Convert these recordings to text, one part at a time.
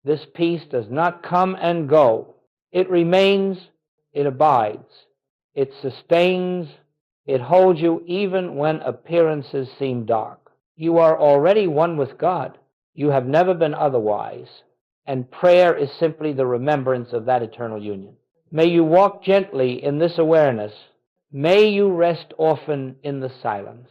This peace does not come and go. It remains, it abides, it sustains, it holds you even when appearances seem dark. You are already one with God. You have never been otherwise, and prayer is simply the remembrance of that eternal union. May you walk gently in this awareness. May you rest often in the silence.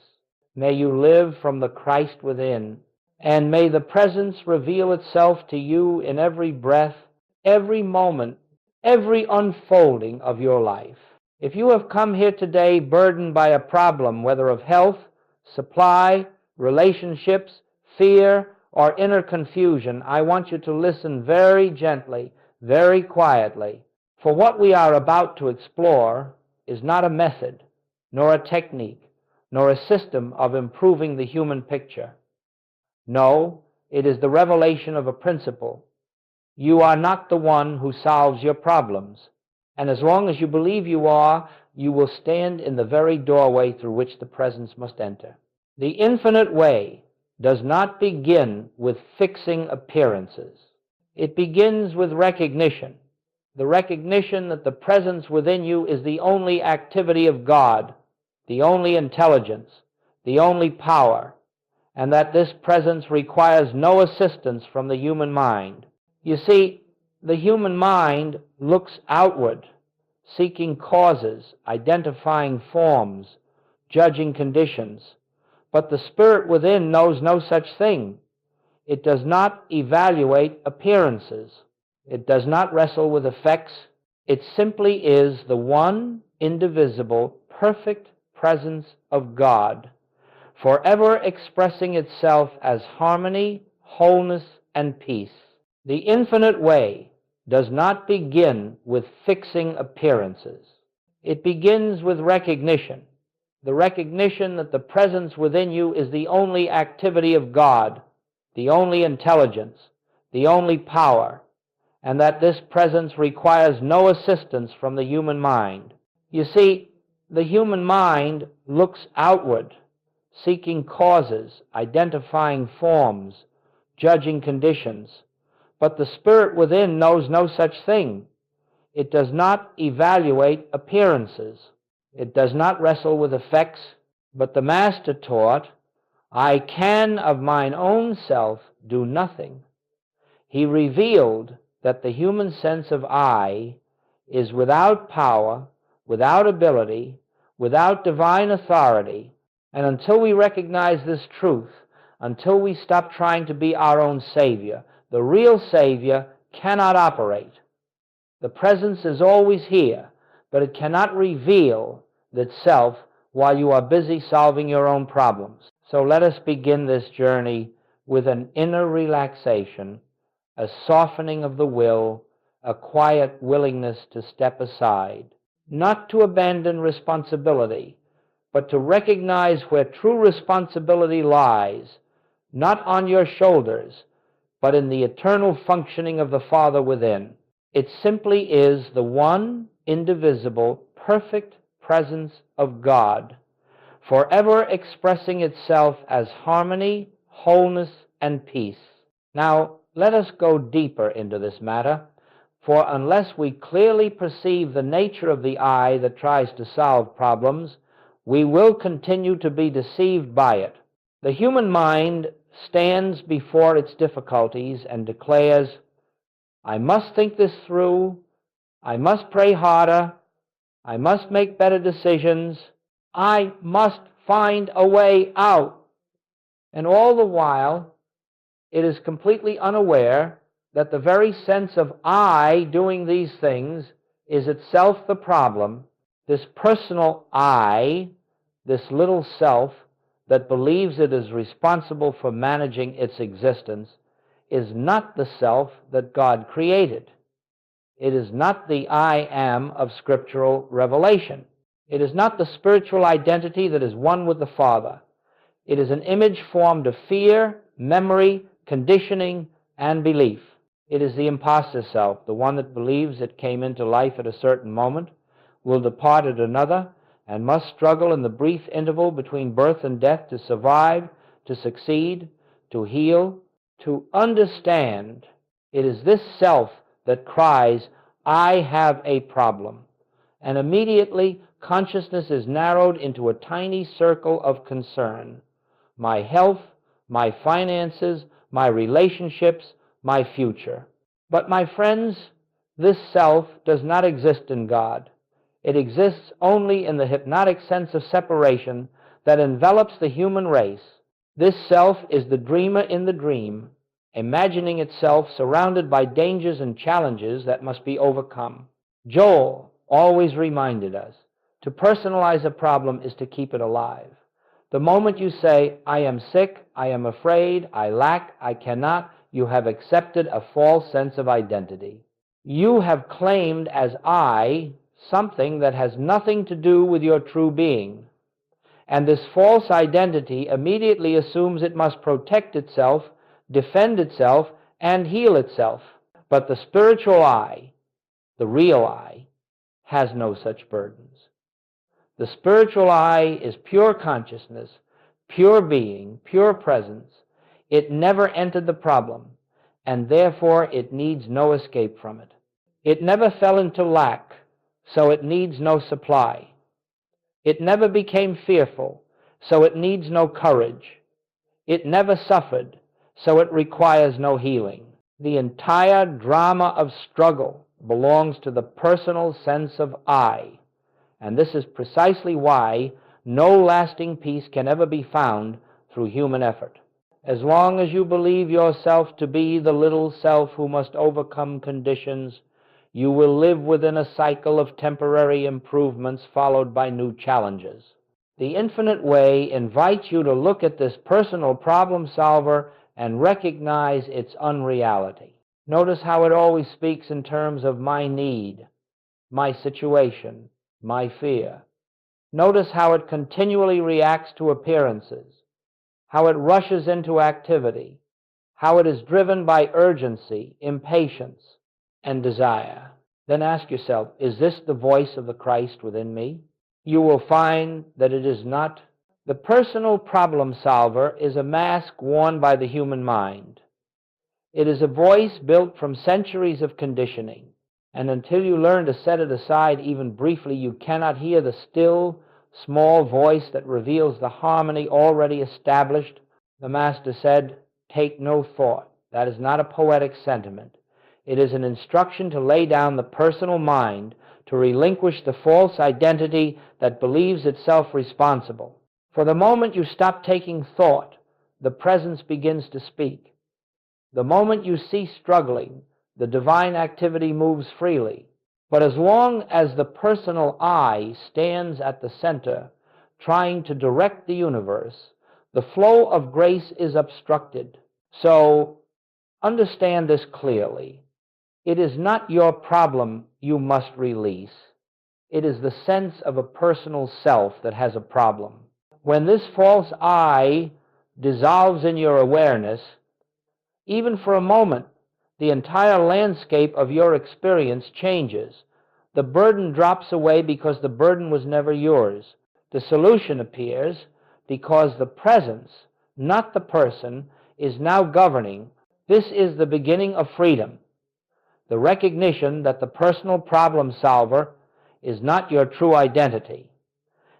May you live from the Christ within, and may the presence reveal itself to you in every breath, every moment, every unfolding of your life. If you have come here today burdened by a problem, whether of health, supply, relationships, fear, or inner confusion, I want you to listen very gently, very quietly, for what we are about to explore is not a method, nor a technique, nor a system of improving the human picture. No, it is the revelation of a principle. You are not the one who solves your problems, and as long as you believe you are, you will stand in the very doorway through which the presence must enter. The infinite way does not begin with fixing appearances. It begins with recognition, the recognition that the presence within you is the only activity of God, the only intelligence, the only power, and that this presence requires no assistance from the human mind. You see, the human mind looks outward, seeking causes, identifying forms, judging conditions, but the spirit within knows no such thing. It does not evaluate appearances. It does not wrestle with effects. It simply is the one, indivisible, perfect presence of God, forever expressing itself as harmony, wholeness, and peace. The infinite way does not begin with fixing appearances. It begins with recognition, the recognition that the presence within you is the only activity of God, the only intelligence, the only power, and that this presence requires no assistance from the human mind. You see, the human mind looks outward, seeking causes, identifying forms, judging conditions, but the spirit within knows no such thing. It does not evaluate appearances. It does not wrestle with effects, but the Master taught, I can of mine own self do nothing. He revealed that the human sense of I is without power, without ability, without divine authority, and until we recognize this truth, until we stop trying to be our own Savior, the real Savior cannot operate. The presence is always here, but it cannot reveal itself while you are busy solving your own problems. So let us begin this journey with an inner relaxation, a softening of the will, a quiet willingness to step aside, not to abandon responsibility, but to recognize where true responsibility lies, not on your shoulders, but in the eternal functioning of the Father within. It simply is the one, indivisible, perfect presence of God, forever expressing itself as harmony, wholeness, and peace. Now, let us go deeper into this matter, for unless we clearly perceive the nature of the I that tries to solve problems, we will continue to be deceived by it. The human mind stands before its difficulties and declares, I must think this through, I must pray harder, I must make better decisions, I must find a way out. And all the while, it is completely unaware that the very sense of I doing these things is itself the problem. This personal I, this little self that believes it is responsible for managing its existence, is not the self that God created. It is not the I am of scriptural revelation. It is not the spiritual identity that is one with the Father. It is an image formed of fear, memory, conditioning, and belief. It is the imposter self, the one that believes it came into life at a certain moment, will depart at another, and must struggle in the brief interval between birth and death to survive, to succeed, to heal, to understand It is this self that cries, I have a problem. And immediately consciousness is narrowed into a tiny circle of concern. My health, my finances, my relationships, my future. But my friends, this self does not exist in God. It exists only in the hypnotic sense of separation that envelops the human race. This self is the dreamer in the dream, imagining itself surrounded by dangers and challenges that must be overcome. Joel always reminded us, to personalize a problem is to keep it alive. The moment you say, I am sick, I am afraid, I lack, I cannot, you have accepted a false sense of identity. You have claimed as I something that has nothing to do with your true being. And this false identity immediately assumes it must protect itself, defend itself, and heal itself. But the spiritual I, the real I, has no such burdens. The spiritual I is pure consciousness, pure being, pure presence. It never entered the problem, and therefore it needs no escape from it. It never fell into lack, so it needs no supply. It never became fearful, so it needs no courage. It never suffered, so it requires no healing. The entire drama of struggle belongs to the personal sense of I, and this is precisely why no lasting peace can ever be found through human effort. As long as you believe yourself to be the little self who must overcome conditions, you will live within a cycle of temporary improvements followed by new challenges. The Infinite Way invites you to look at this personal problem solver and recognize its unreality. Notice how it always speaks in terms of my need, my situation, my fear. Notice how it continually reacts to appearances, how it rushes into activity, how it is driven by urgency, impatience, and desire. Then ask yourself, is this the voice of the Christ within me? You will find that it is not. The personal problem solver is a mask worn by the human mind. It is a voice built from centuries of conditioning, and until you learn to set it aside even briefly, you cannot hear the still, small voice that reveals the harmony already established. The Master said, take no thought. That is not a poetic sentiment. It is an instruction to lay down the personal mind, to relinquish the false identity that believes itself responsible. For the moment you stop taking thought, the presence begins to speak. The moment you cease struggling, the divine activity moves freely. But as long as the personal I stands at the center, trying to direct the universe, the flow of grace is obstructed. So, understand this clearly. It is not your problem you must release. It is the sense of a personal self that has a problem. When this false I dissolves in your awareness, even for a moment, the entire landscape of your experience changes. The burden drops away because the burden was never yours. The solution appears because the presence, not the person, is now governing. This is the beginning of freedom. The recognition that the personal problem solver is not your true identity.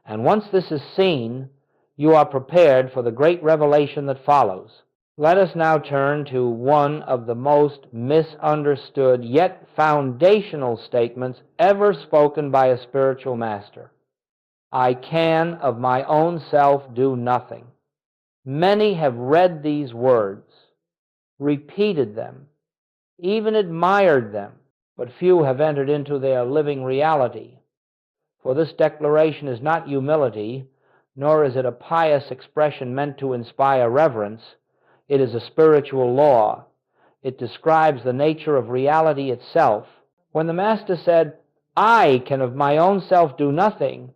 And once this is seen, you are prepared for the great revelation that follows. Let us now turn to one of the most misunderstood yet foundational statements ever spoken by a spiritual master. I can of my own self do nothing. Many have read these words, repeated them, even admired them, but few have entered into their living reality. For this declaration is not humility, nor is it a pious expression meant to inspire reverence. It is a spiritual law. It describes the nature of reality itself. When the Master said, I can of my own self do nothing,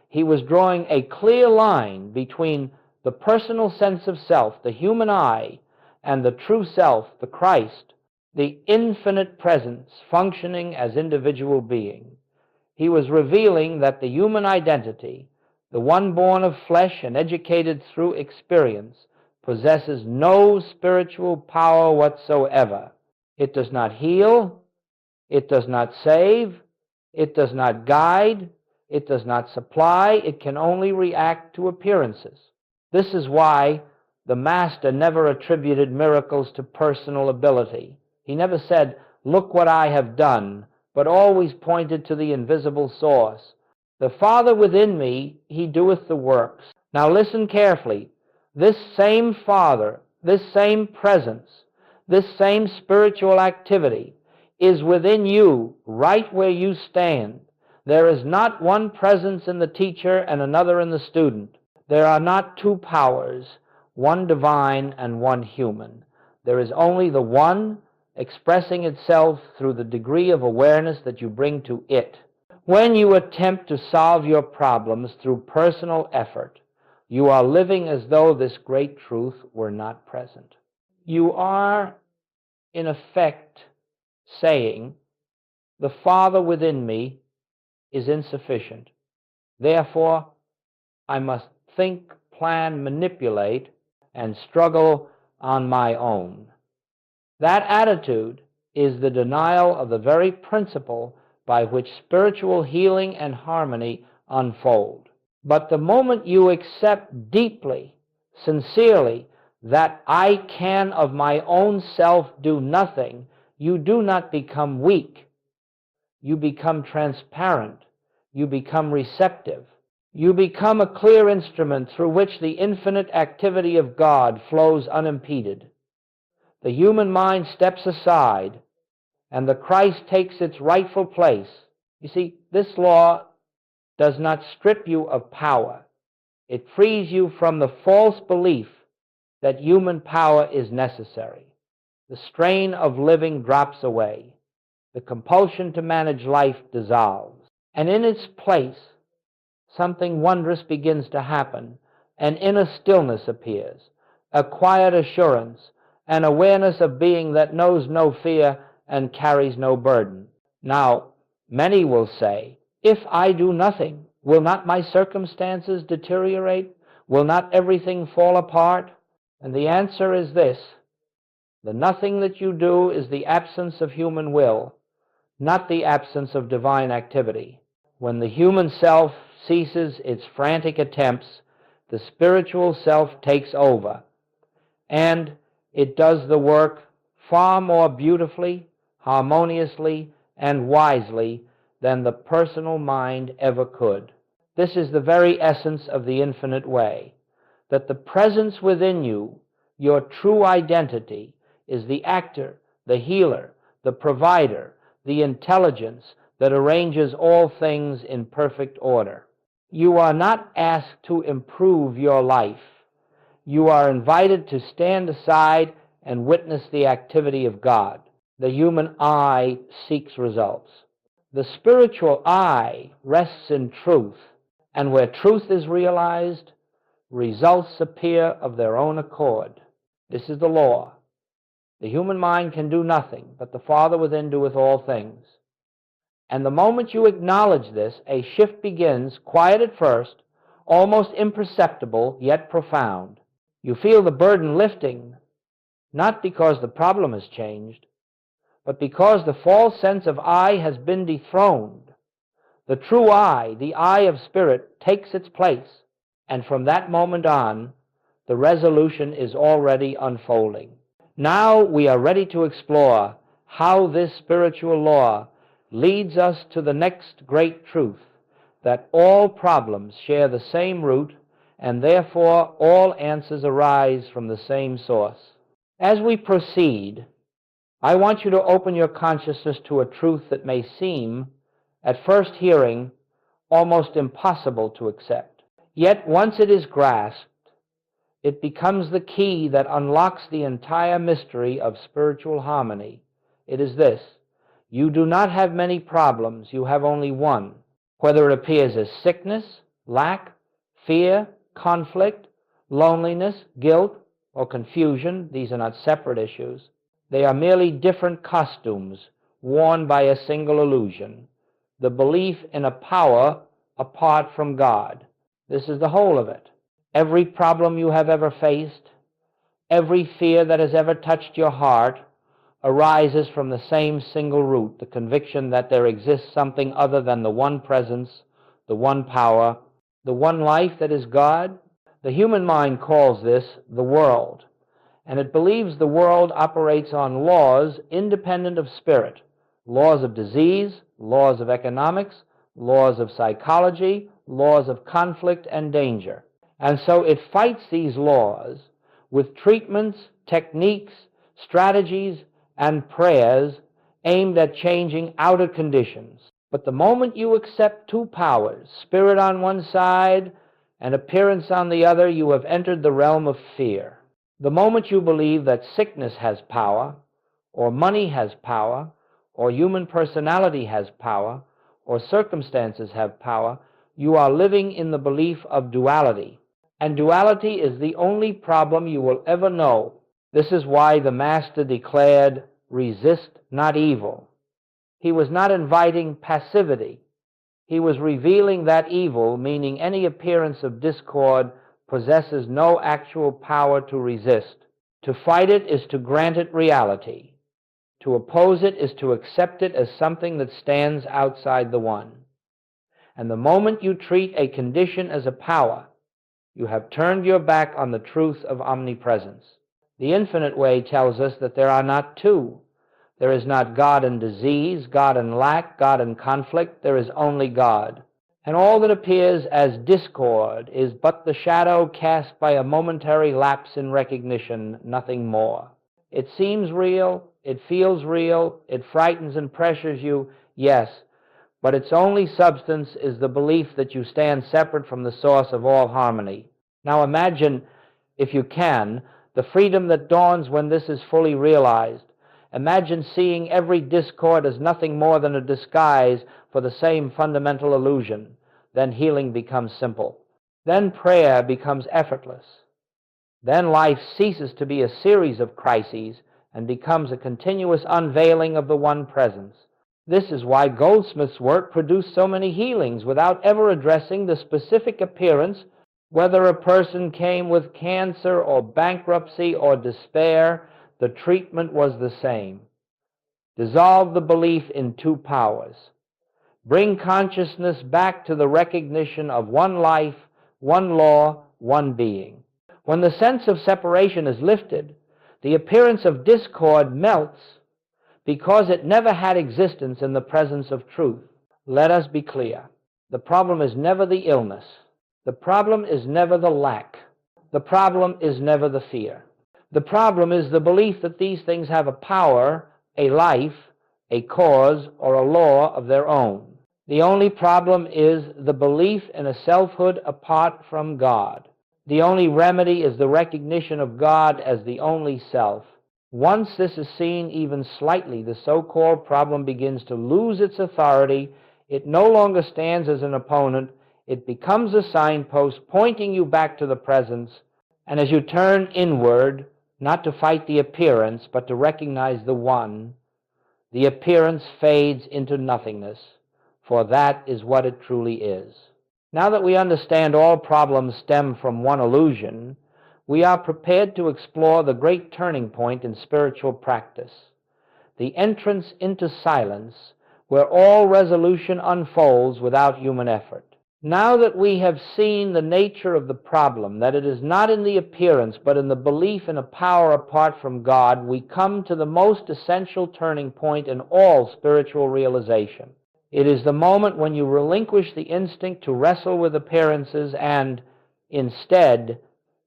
he was drawing a clear line between the personal sense of self, the human I, and the true self, the Christ, the infinite presence functioning as individual being. He was revealing that the human identity, the one born of flesh and educated through experience, possesses no spiritual power whatsoever. It does not heal. It does not save. It does not guide. It does not supply. It can only react to appearances. This is why the Master never attributed miracles to personal ability. He never said, "Look what I have done," but always pointed to the invisible source. "The Father within me, he doeth the works." Now listen carefully. This same Father, this same presence, this same spiritual activity is within you right where you stand. There is not one presence in the teacher and another in the student. There are not two powers, one divine and one human. There is only the one expressing itself through the degree of awareness that you bring to it. When you attempt to solve your problems through personal effort, you are living as though this great truth were not present. You are, in effect, saying, "The Father within me is insufficient. Therefore, I must think, plan, manipulate, and struggle on my own." That attitude is the denial of the very principle by which spiritual healing and harmony unfold. But the moment you accept deeply, sincerely, that I can of my own self do nothing, you do not become weak. You become transparent. You become receptive. You become a clear instrument through which the infinite activity of God flows unimpeded. The human mind steps aside, and the Christ takes its rightful place. You see, this law does not strip you of power. It frees you from the false belief that human power is necessary. The strain of living drops away. The compulsion to manage life dissolves. And in its place, something wondrous begins to happen. An inner stillness appears, a quiet assurance, an awareness of being that knows no fear and carries no burden. Now, many will say, "If I do nothing, will not my circumstances deteriorate? Will not everything fall apart?" And the answer is this: the nothing that you do is the absence of human will, not the absence of divine activity. When the human self ceases its frantic attempts, the spiritual self takes over, and it does the work far more beautifully, harmoniously, and wisely than the personal mind ever could. This is the very essence of the infinite way, that the presence within you, your true identity, is the actor, the healer, the provider, the intelligence that arranges all things in perfect order. You are not asked to improve your life. You are invited to stand aside and witness the activity of God. The human eye seeks results. The spiritual eye rests in truth, and where truth is realized, results appear of their own accord. This is the law. The human mind can do nothing, but the Father within doeth all things. And the moment you acknowledge this, a shift begins, quiet at first, almost imperceptible, yet profound. You feel the burden lifting, not because the problem has changed, but because the false sense of I has been dethroned. The true I, the I of spirit, takes its place, and from that moment on, the resolution is already unfolding. Now we are ready to explore how this spiritual law leads us to the next great truth, that all problems share the same root, and therefore all answers arise from the same source. As we proceed, I want you to open your consciousness to a truth that may seem, at first hearing, almost impossible to accept. Yet once it is grasped, it becomes the key that unlocks the entire mystery of spiritual harmony. It is this: you do not have many problems, you have only one. Whether it appears as sickness, lack, fear, conflict, loneliness, guilt, or confusion, these are not separate issues. They are merely different costumes worn by a single illusion, the belief in a power apart from God. This is the whole of it. Every problem you have ever faced, every fear that has ever touched your heart, arises from the same single root, the conviction that there exists something other than the one presence, the one power, the one life that is God. The human mind calls this the world, and it believes the world operates on laws independent of spirit, laws of disease, laws of economics, laws of psychology, laws of conflict and danger. And so it fights these laws with treatments, techniques, strategies, and prayers aimed at changing outer conditions. But the moment you accept two powers, spirit on one side and appearance on the other, you have entered the realm of fear. The moment you believe that sickness has power, or money has power, or human personality has power, or circumstances have power, you are living in the belief of duality. And duality is the only problem you will ever know. This is why the Master declared, "Resist not evil." He was not inviting passivity. He was revealing that evil, meaning any appearance of discord, possesses no actual power to resist. To fight it is to grant it reality. To oppose it is to accept it as something that stands outside the one. And the moment you treat a condition as a power, you have turned your back on the truth of omnipresence. The infinite way tells us that there are not two. There is not God in disease, God in lack, God in conflict. There is only God. And all that appears as discord is but the shadow cast by a momentary lapse in recognition, nothing more. It seems real, it feels real, it frightens and pressures you, yes, but its only substance is the belief that you stand separate from the source of all harmony. Now imagine, if you can, the freedom that dawns when this is fully realized. Imagine seeing every discord as nothing more than a disguise for the same fundamental illusion. Then healing becomes simple. Then prayer becomes effortless. Then life ceases to be a series of crises and becomes a continuous unveiling of the one presence. This is why Goldsmith's work produced so many healings without ever addressing the specific appearance, whether a person came with cancer or bankruptcy or despair. The treatment was the same. Dissolve the belief in two powers. Bring consciousness back to the recognition of one life, one law, one being. When the sense of separation is lifted, the appearance of discord melts because it never had existence in the presence of truth. Let us be clear. The problem is never the illness. The problem is never the lack. The problem is never the fear. The problem is the belief that these things have a power, a life, a cause, or a law of their own. The only problem is the belief in a selfhood apart from God. The only remedy is the recognition of God as the only self. Once this is seen even slightly, the so-called problem begins to lose its authority. It no longer stands as an opponent. It becomes a signpost pointing you back to the presence. And as you turn inward, not to fight the appearance, but to recognize the one, the appearance fades into nothingness, for that is what it truly is. Now that we understand all problems stem from one illusion, we are prepared to explore the great turning point in spiritual practice, the entrance into silence, where all resolution unfolds without human effort. Now that we have seen the nature of the problem, that it is not in the appearance but in the belief in a power apart from God, we come to the most essential turning point in all spiritual realization. It is the moment when you relinquish the instinct to wrestle with appearances and, instead,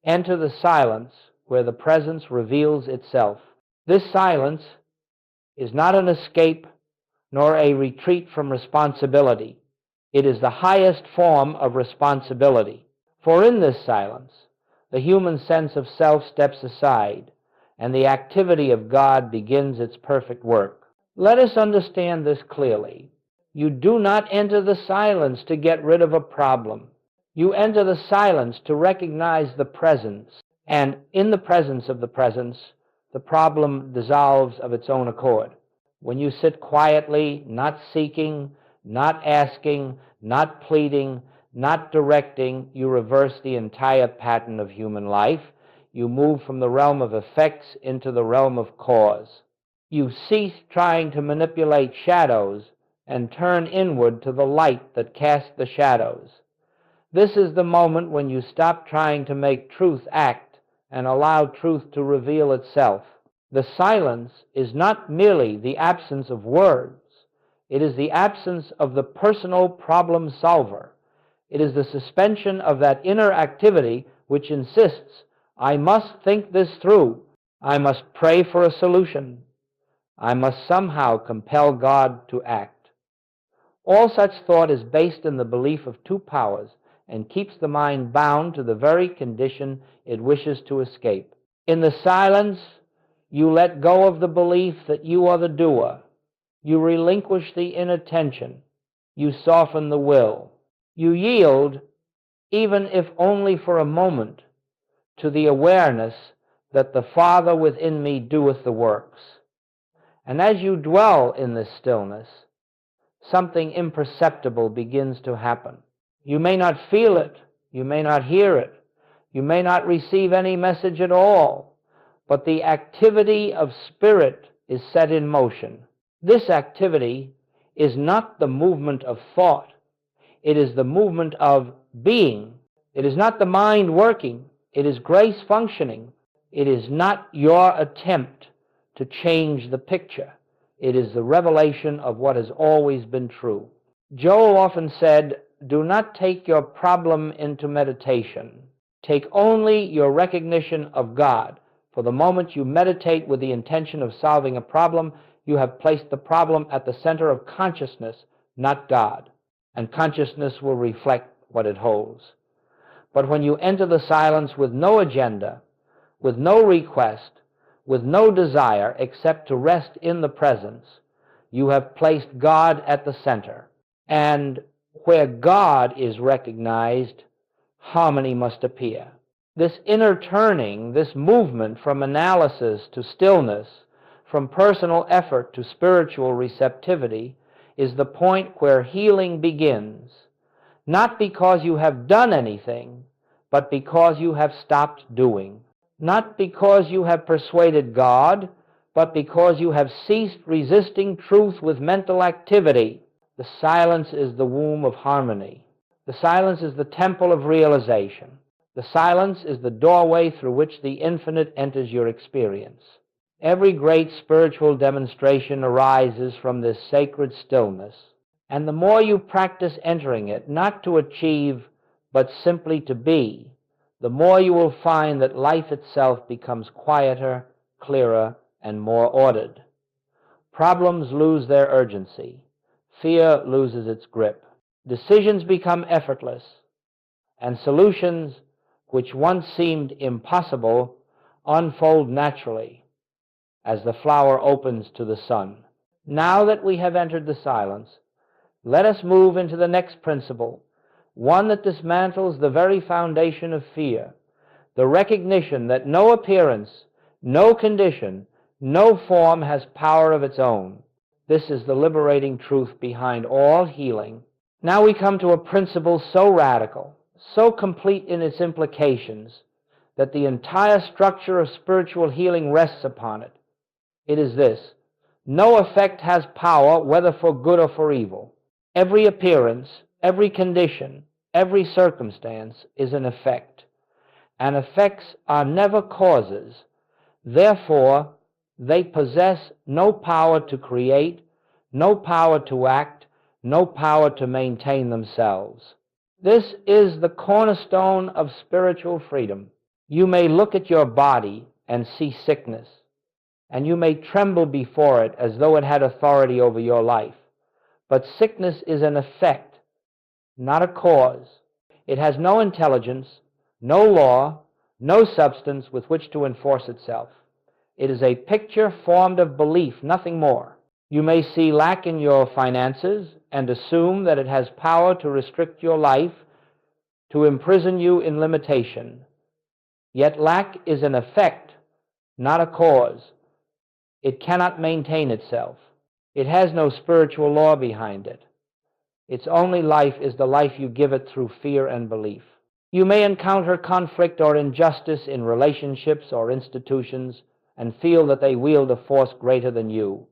enter the silence where the presence reveals itself. This silence is not an escape nor a retreat from responsibility. It is the highest form of responsibility. For in this silence, the human sense of self steps aside, and the activity of God begins its perfect work. Let us understand this clearly. You do not enter the silence to get rid of a problem. You enter the silence to recognize the presence, and in the presence of the presence, the problem dissolves of its own accord. When you sit quietly, not seeking, not asking, not pleading, not directing, you reverse the entire pattern of human life. You move from the realm of effects into the realm of cause. You cease trying to manipulate shadows and turn inward to the light that casts the shadows. This is the moment when you stop trying to make truth act and allow truth to reveal itself. The silence is not merely the absence of words. It is the absence of the personal problem solver. It is the suspension of that inner activity which insists, I must think this through. I must pray for a solution. I must somehow compel God to act. All such thought is based in the belief of two powers and keeps the mind bound to the very condition it wishes to escape. In the silence, you let go of the belief that you are the doer. You relinquish the inattention. You soften the will. You yield, even if only for a moment, to the awareness that the Father within me doeth the works. And as you dwell in this stillness, something imperceptible begins to happen. You may not feel it, you may not hear it, you may not receive any message at all, but the activity of spirit is set in motion. This activity is not the movement of thought, it is the movement of being. It is not the mind working, it is grace functioning. It is not your attempt to change the picture. It is the revelation of what has always been true. Joel often said, do not take your problem into meditation. Take only your recognition of God. For the moment you meditate with the intention of solving a problem, you have placed the problem at the center of consciousness, not God. And consciousness will reflect what it holds. But when you enter the silence with no agenda, with no request, with no desire except to rest in the presence, you have placed God at the center. And where God is recognized, harmony must appear. This inner turning, this movement from analysis to stillness, from personal effort to spiritual receptivity, is the point where healing begins, not because you have done anything, but because you have stopped doing. Not because you have persuaded God, but because you have ceased resisting truth with mental activity. The silence is the womb of harmony. The silence is the temple of realization. The silence is the doorway through which the infinite enters your experience. Every great spiritual demonstration arises from this sacred stillness, and the more you practice entering it, not to achieve, but simply to be, the more you will find that life itself becomes quieter, clearer, and more ordered. Problems lose their urgency. Fear loses its grip. Decisions become effortless, and solutions, which once seemed impossible, unfold naturally as the flower opens to the sun. Now that we have entered the silence, let us move into the next principle, one that dismantles the very foundation of fear, the recognition that no appearance, no condition, no form has power of its own. This is the liberating truth behind all healing. Now we come to a principle so radical, so complete in its implications, that the entire structure of spiritual healing rests upon it. It is this: no effect has power, whether for good or for evil. Every appearance, every condition, every circumstance is an effect, and effects are never causes. Therefore, they possess no power to create, no power to act, no power to maintain themselves. This is the cornerstone of spiritual freedom. You may look at your body and see sickness, and you may tremble before it as though it had authority over your life. But sickness is an effect, not a cause. It has no intelligence, no law, no substance with which to enforce itself. It is a picture formed of belief, nothing more. You may see lack in your finances and assume that it has power to restrict your life, to imprison you in limitation. Yet lack is an effect, not a cause. It cannot maintain itself. It has no spiritual law behind it. Its only life is the life you give it through fear and belief. You may encounter conflict or injustice in relationships or institutions, and feel that they wield a force greater than you.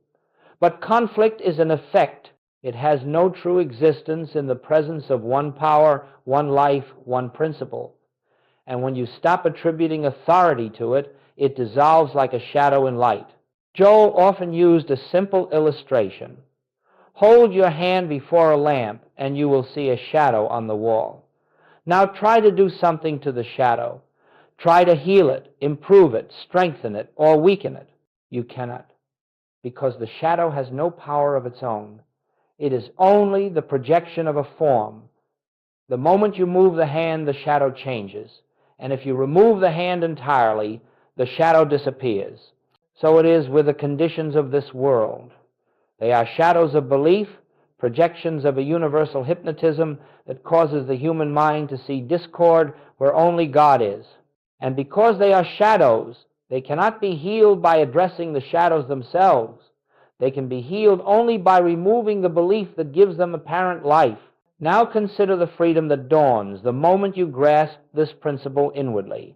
But conflict is an effect. It has no true existence in the presence of one power, one life, one principle. And when you stop attributing authority to it, it dissolves like a shadow in light. Joel often used a simple illustration. Hold your hand before a lamp, and you will see a shadow on the wall. Now try to do something to the shadow. Try to heal it, improve it, strengthen it, or weaken it. You cannot, because the shadow has no power of its own. It is only the projection of a form. The moment you move the hand, the shadow changes. And if you remove the hand entirely, the shadow disappears. So it is with the conditions of this world. They are shadows of belief, projections of a universal hypnotism that causes the human mind to see discord where only God is. And because they are shadows, they cannot be healed by addressing the shadows themselves. They can be healed only by removing the belief that gives them apparent life. Now consider the freedom that dawns the moment you grasp this principle inwardly.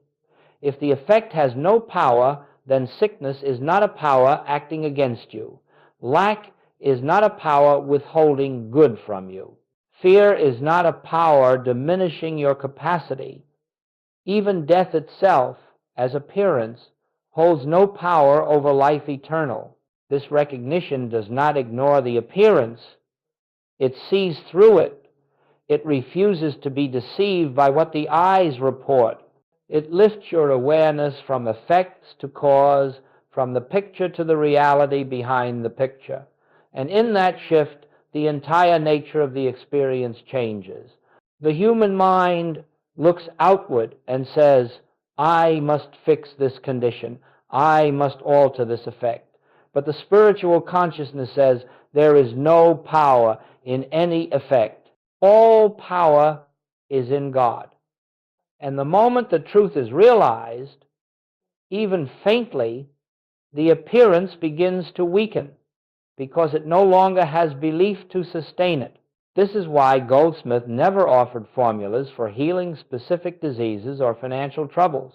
If the effect has no power, then sickness is not a power acting against you. Lack is not a power withholding good from you. Fear is not a power diminishing your capacity. Even death itself, as appearance, holds no power over life eternal. This recognition does not ignore the appearance. It sees through it. It refuses to be deceived by what the eyes report. It lifts your awareness from effects to cause, from the picture to the reality behind the picture. And in that shift, the entire nature of the experience changes. The human mind looks outward and says, I must fix this condition. I must alter this effect. But the spiritual consciousness says, there is no power in any effect. All power is in God. And the moment the truth is realized, even faintly, the appearance begins to weaken because it no longer has belief to sustain it. This is why Goldsmith never offered formulas for healing specific diseases or financial troubles.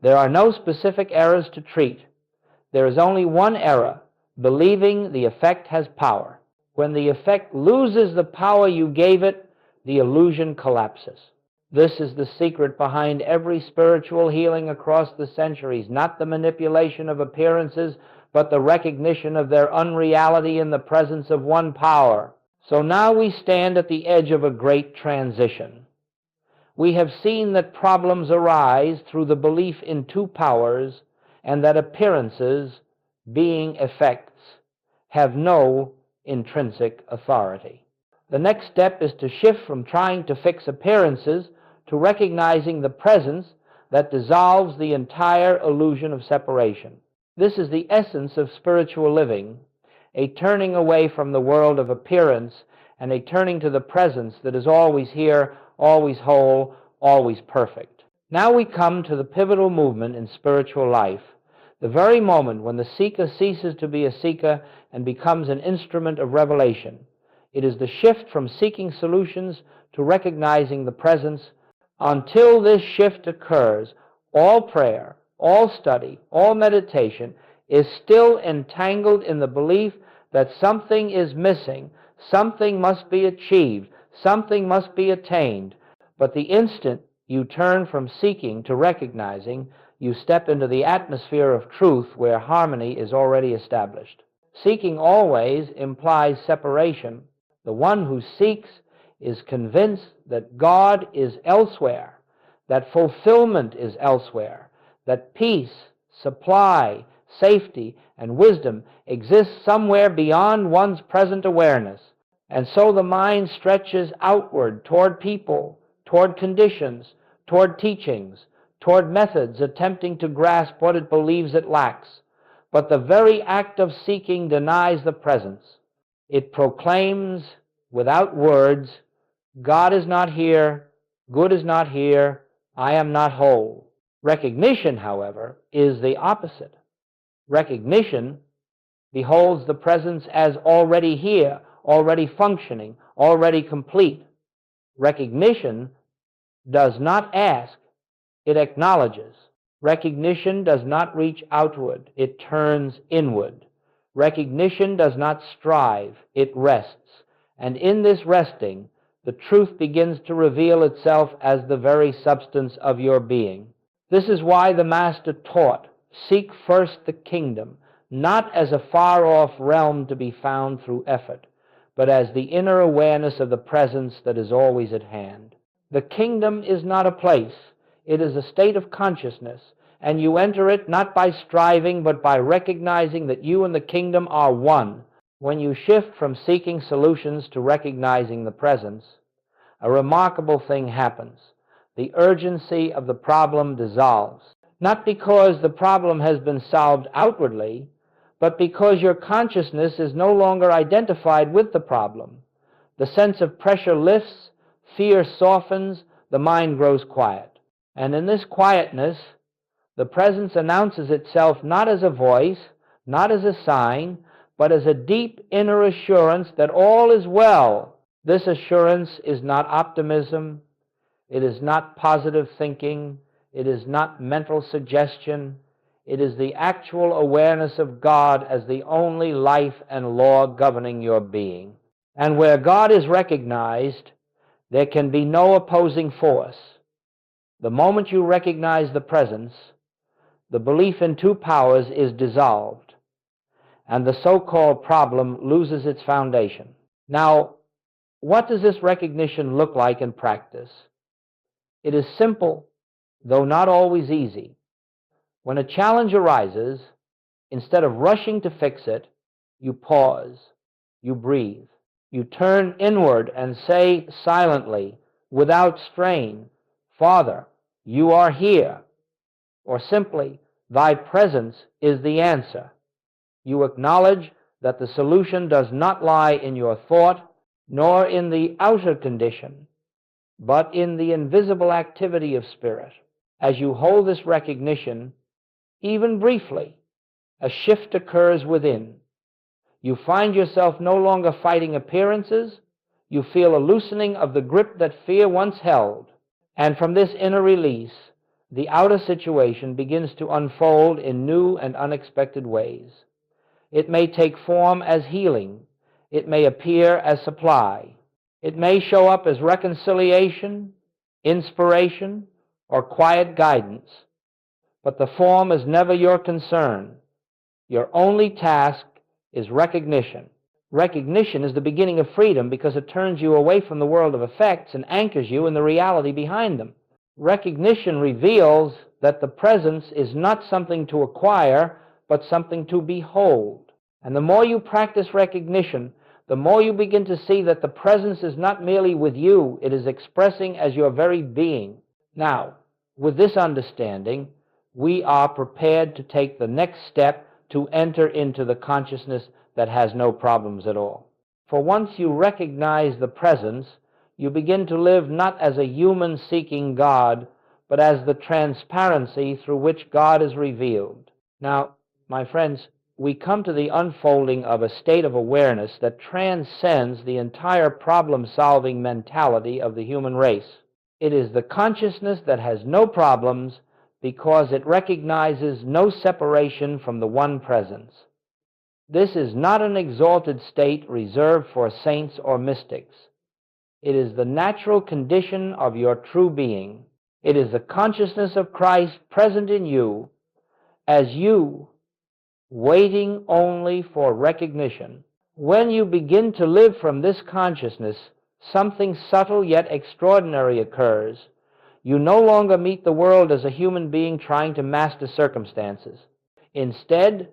There are no specific errors to treat. There is only one error, believing the effect has power. When the effect loses the power you gave it, the illusion collapses. This is the secret behind every spiritual healing across the centuries, not the manipulation of appearances, but the recognition of their unreality in the presence of one power. So now we stand at the edge of a great transition. We have seen that problems arise through the belief in two powers, and that appearances, being effects, have no intrinsic authority. The next step is to shift from trying to fix appearances to recognizing the presence that dissolves the entire illusion of separation. This is the essence of spiritual living, a turning away from the world of appearance and a turning to the presence that is always here, always whole, always perfect. Now we come to the pivotal movement in spiritual life, the very moment when the seeker ceases to be a seeker and becomes an instrument of revelation. It is the shift from seeking solutions to recognizing the presence. Until this shift occurs, all prayer, all study, all meditation is still entangled in the belief that something is missing, something must be achieved, something must be attained. But the instant you turn from seeking to recognizing, you step into the atmosphere of truth where harmony is already established. Seeking always implies separation. The one who seeks is convinced that God is elsewhere, that fulfillment is elsewhere, that peace, supply, safety, and wisdom exist somewhere beyond one's present awareness. And so the mind stretches outward toward people, toward conditions, toward teachings, toward methods attempting to grasp what it believes it lacks. But the very act of seeking denies the presence. It proclaims without words, God is not here, good is not here, I am not whole. Recognition, however, is the opposite. Recognition beholds the presence as already here, already functioning, already complete. Recognition does not ask, it acknowledges. Recognition does not reach outward, it turns inward. Recognition does not strive, it rests. And in this resting, the truth begins to reveal itself as the very substance of your being. This is why the Master taught, seek first the kingdom, not as a far-off realm to be found through effort, but as the inner awareness of the presence that is always at hand. The kingdom is not a place, it is a state of consciousness, and you enter it not by striving, but by recognizing that you and the kingdom are one. When you shift from seeking solutions to recognizing the presence, a remarkable thing happens. The urgency of the problem dissolves, not because the problem has been solved outwardly, but because your consciousness is no longer identified with the problem. The sense of pressure lifts, fear softens, the mind grows quiet. And in this quietness, the presence announces itself not as a voice, not as a sign, but as a deep inner assurance that all is well. This assurance is not optimism, it is not positive thinking, it is not mental suggestion, it is the actual awareness of God as the only life and law governing your being. And where God is recognized, there can be no opposing force. The moment you recognize the presence, the belief in two powers is dissolved, and the so-called problem loses its foundation. Now, what does this recognition look like in practice? It is simple, though not always easy. When a challenge arises, instead of rushing to fix it, you pause, you breathe, you turn inward and say silently, without strain, "Father, you are here," or simply, "Thy presence is the answer." You acknowledge that the solution does not lie in your thought, nor in the outer condition, but in the invisible activity of spirit. As you hold this recognition, even briefly, a shift occurs within. You find yourself no longer fighting appearances. You feel a loosening of the grip that fear once held. And from this inner release, the outer situation begins to unfold in new and unexpected ways. It may take form as healing. It may appear as supply. It may show up as reconciliation, inspiration, or quiet guidance. But the form is never your concern. Your only task is recognition. Recognition is the beginning of freedom because it turns you away from the world of effects and anchors you in the reality behind them. Recognition reveals that the presence is not something to acquire, but something to behold. And the more you practice recognition, the more you begin to see that the presence is not merely with you, it is expressing as your very being. Now, with this understanding, we are prepared to take the next step to enter into the consciousness that has no problems at all. For once you recognize the presence, you begin to live not as a human seeking God, but as the transparency through which God is revealed. Now, my friends, we come to the unfolding of a state of awareness that transcends the entire problem-solving mentality of the human race. It is the consciousness that has no problems because it recognizes no separation from the one presence. This is not an exalted state reserved for saints or mystics. It is the natural condition of your true being. It is the consciousness of Christ present in you as you, waiting only for recognition. When you begin to live from this consciousness, something subtle yet extraordinary occurs. You no longer meet the world as a human being trying to master circumstances. Instead,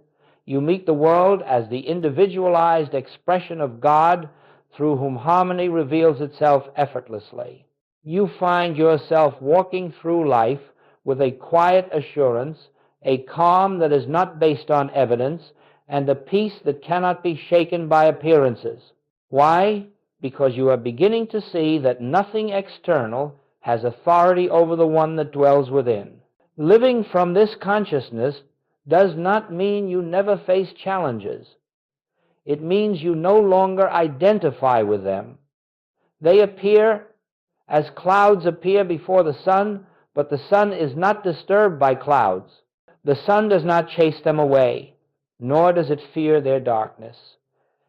you meet the world as the individualized expression of God through whom harmony reveals itself effortlessly. You find yourself walking through life with a quiet assurance, a calm that is not based on evidence, and a peace that cannot be shaken by appearances. Why? Because you are beginning to see that nothing external has authority over the one that dwells within. Living from this consciousness does not mean you never face challenges. It means you no longer identify with them. They appear as clouds appear before the sun, But the sun is not disturbed by clouds. The sun does not chase them away, nor does it fear their darkness.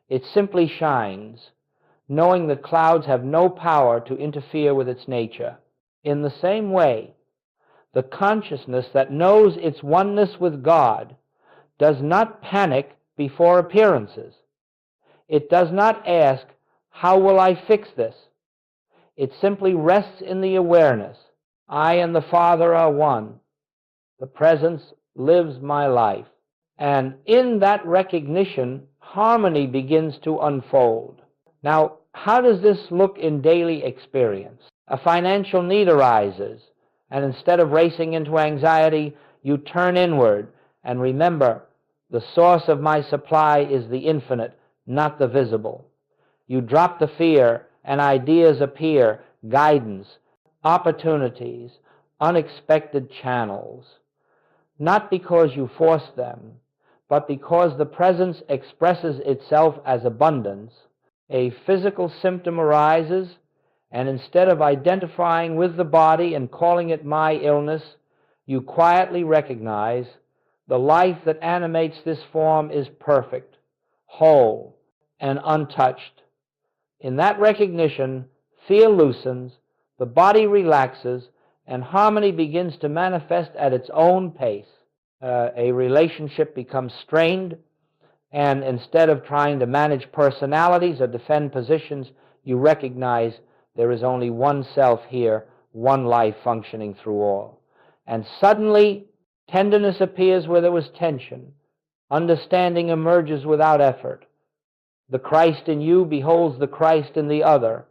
It simply shines, knowing that clouds have no power to interfere with its nature. In the same way, the consciousness that knows its oneness with God does not panic before appearances. It does not ask, "How will I fix this?" It simply rests in the awareness, "I and the Father are one. The presence lives my life." And in that recognition, harmony begins to unfold. Now, how does this look in daily experience? A financial need arises, and instead of racing into anxiety, you turn inward and remember, the source of my supply is the infinite, not the visible. You drop the fear, and ideas appear, guidance, opportunities, unexpected channels. Not because you force them, but because the presence expresses itself as abundance. A physical symptom arises, and instead of identifying with the body and calling it my illness, you quietly recognize the life that animates this form is perfect, whole, and untouched. In that recognition, fear loosens, the body relaxes, and harmony begins to manifest at its own pace. A relationship becomes strained, and instead of trying to manage personalities or defend positions, you recognize there is only one self here, one life functioning through all. And suddenly, tenderness appears where there was tension. Understanding emerges without effort. The Christ in you beholds the Christ in the other,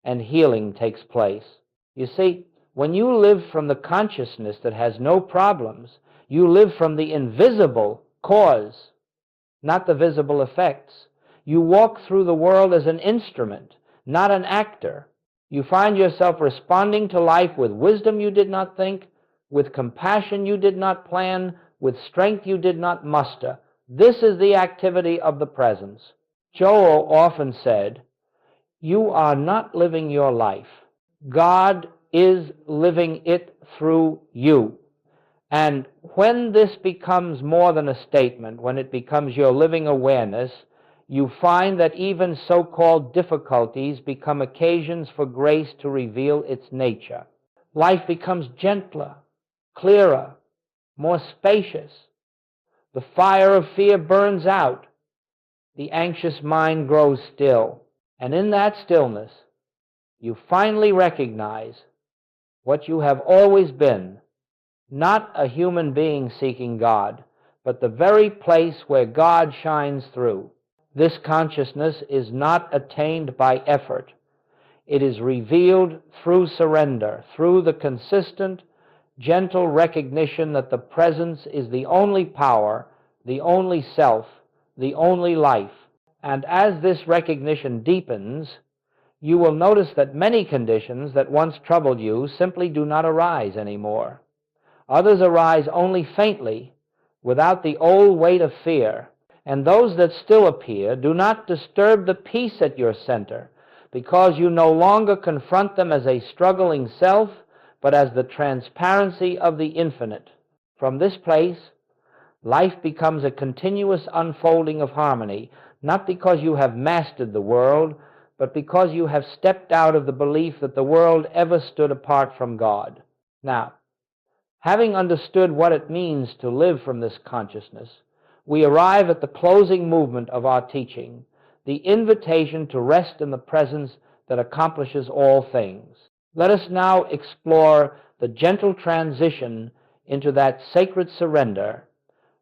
and healing takes place. You see, when you live from the consciousness that has no problems, you live from the invisible cause, not the visible effects. You walk through the world as an instrument, not an actor. You find yourself responding to life with wisdom you did not think, with compassion you did not plan, with strength you did not muster. This is the activity of the presence. Joel often said, "You are not living your life. God is living it through you." And when this becomes more than a statement, when it becomes your living awareness, you find that even so-called difficulties become occasions for grace to reveal its nature. Life becomes gentler, clearer, more spacious. The fire of fear burns out. The anxious mind grows still. And in that stillness, you finally recognize what you have always been, not a human being seeking God, but the very place where God shines through. This consciousness is not attained by effort. It is revealed through surrender, through the consistent, gentle recognition that the presence is the only power, the only self, the only life. And as this recognition deepens, you will notice that many conditions that once troubled you simply do not arise anymore. Others arise only faintly, without the old weight of fear, and those that still appear do not disturb the peace at your center, because you no longer confront them as a struggling self, but as the transparency of the infinite. From this place, life becomes a continuous unfolding of harmony, not because you have mastered the world, but because you have stepped out of the belief that the world ever stood apart from God. Now, having understood what it means to live from this consciousness, we arrive at the closing movement of our teaching, the invitation to rest in the presence that accomplishes all things. Let us now explore the gentle transition into that sacred surrender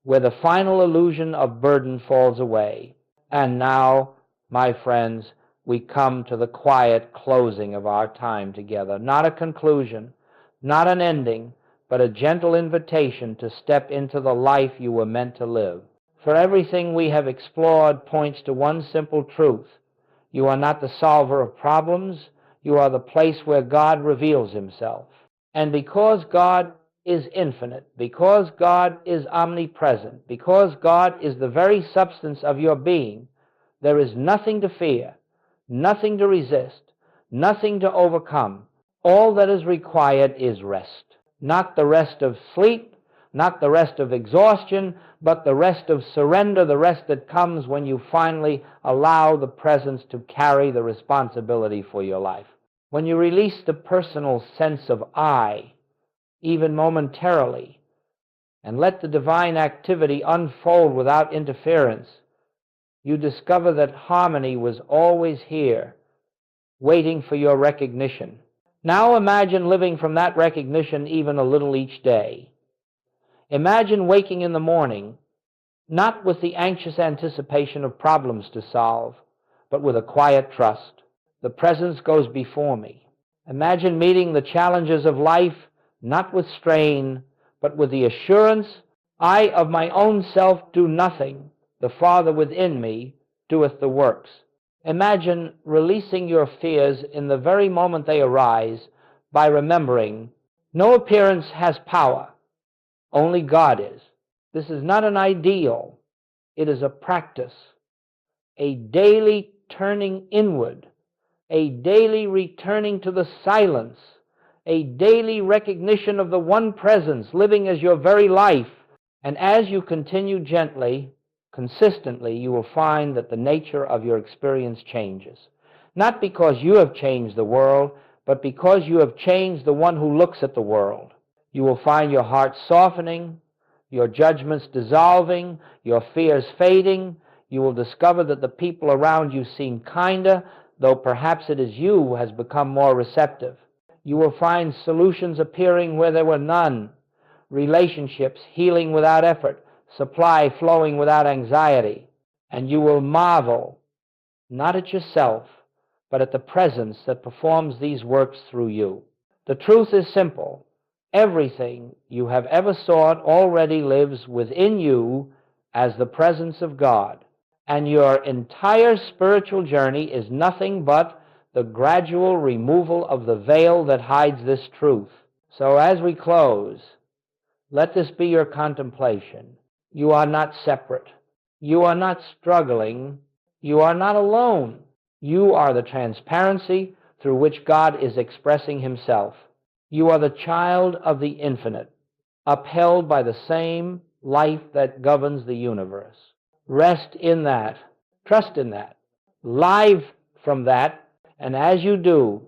where the final illusion of burden falls away. And now, my friends, we come to the quiet closing of our time together. Not a conclusion, not an ending, but a gentle invitation to step into the life you were meant to live. For everything we have explored points to one simple truth. You are not the solver of problems. You are the place where God reveals himself. And because God is infinite, because God is omnipresent, because God is the very substance of your being, there is nothing to fear, nothing to resist, nothing to overcome. All that is required is rest. Not the rest of sleep, not the rest of exhaustion, but the rest of surrender, the rest that comes when you finally allow the presence to carry the responsibility for your life. When you release the personal sense of I, even momentarily, and let the divine activity unfold without interference, you discover that harmony was always here, waiting for your recognition. Now imagine living from that recognition even a little each day. Imagine waking in the morning, not with the anxious anticipation of problems to solve, but with a quiet trust. The presence goes before me. Imagine meeting the challenges of life, not with strain, but with the assurance, I of my own self do nothing, the Father within me doeth the works. Imagine releasing your fears in the very moment they arise by remembering, no appearance has power, only God is. This is not an ideal, it is a practice, a daily turning inward, a daily returning to the silence, a daily recognition of the one presence living as your very life. And as you continue gently, consistently, you will find that the nature of your experience changes. Not because you have changed the world, but because you have changed the one who looks at the world. You will find your heart softening, your judgments dissolving, your fears fading. You will discover that the people around you seem kinder, though perhaps it is you who has become more receptive. You will find solutions appearing where there were none, relationships healing without effort, supply flowing without anxiety, and you will marvel, not at yourself, but at the presence that performs these works through you. The truth is simple. Everything you have ever sought already lives within you as the presence of God, and your entire spiritual journey is nothing but the gradual removal of the veil that hides this truth. So as we close, let this be your contemplation. You are not separate. You are not struggling. You are not alone. You are the transparency through which God is expressing himself. You are the child of the infinite, upheld by the same life that governs the universe. Rest in that. Trust in that. Live from that, and as you do,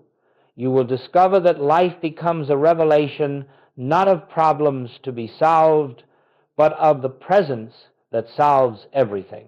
you will discover that life becomes a revelation not of problems to be solved, but of the presence that solves everything.